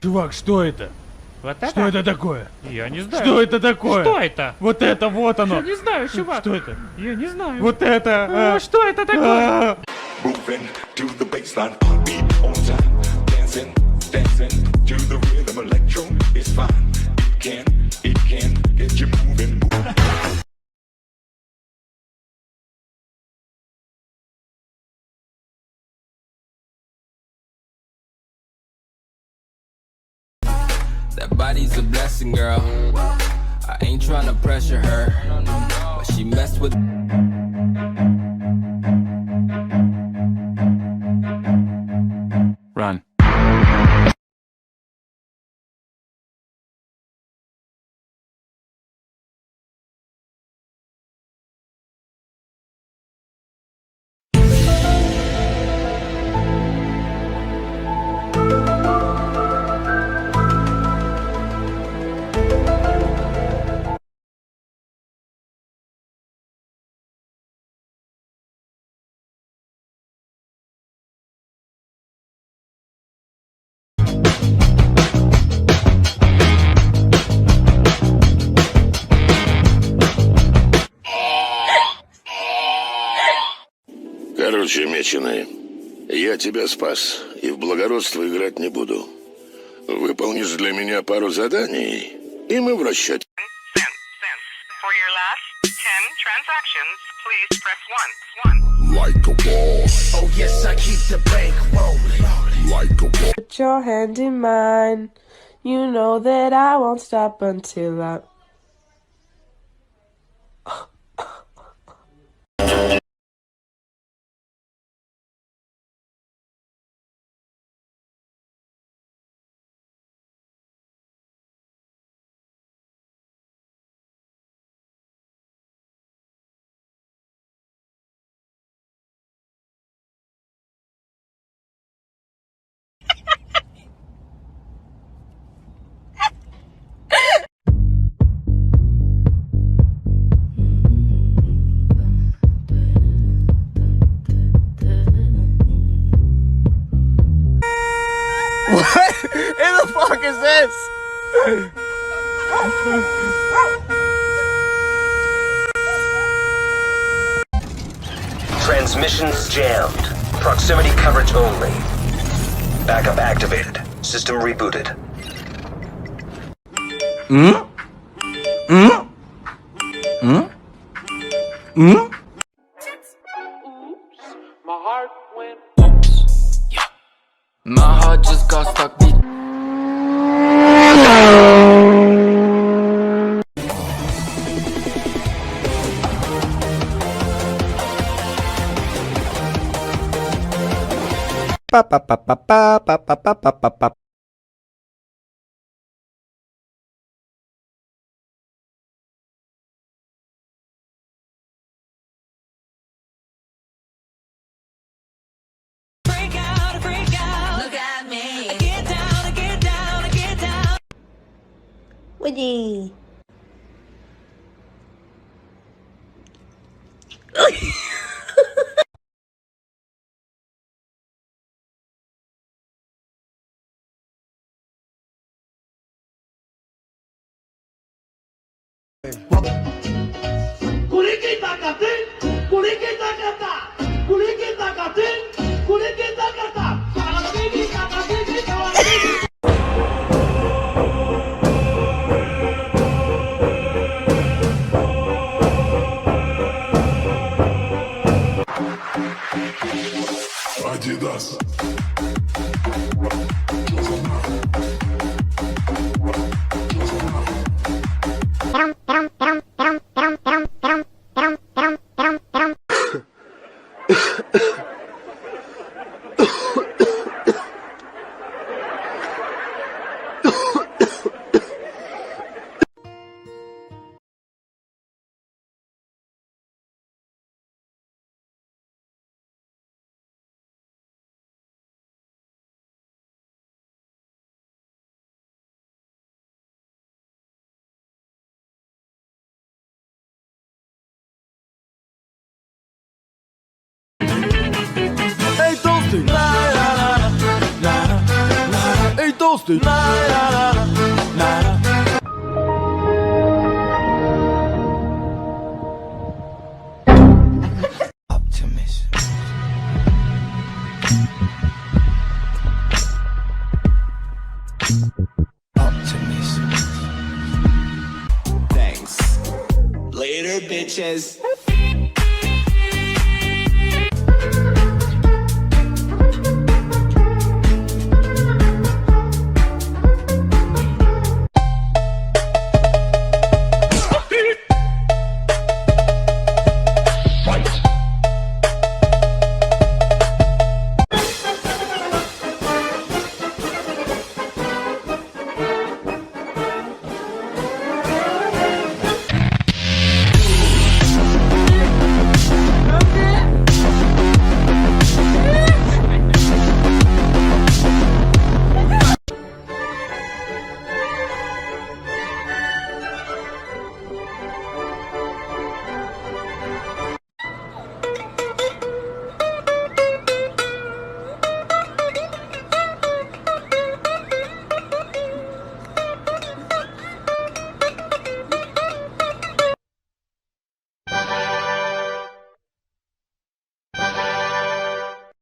Чувак, что это? Вот это? Что это такое? Я не знаю. Что это такое? Что это? Вот это, вот оно. Я не знаю, чувак. Что это? Я не знаю. Вот это. Что это такое? Moving to the baseline, beat on time, dancing, dancing to the rhythm. Electro is fine. It can get you moving. That body's a blessing, girl. I ain't tryna pressure her, but she messed with. Run. Короче, меченый, я тебя спас и в благородство играть не буду. Выполнишь для меня пару заданий, и мы в расчете. For your last 10 transactions, please press 1. Like a boss. Oh yes, I keep the bank rolling. Like a boss. Put your hand in mine. You know that I won't stop until I... What in the fuck is this? Transmissions jammed. Proximity coverage only. Backup activated. System rebooted. My heart just got stuck beat. Па-па-па-па-па-па-па-па-па. Woody. Adidas. Thanks. Later, bitches.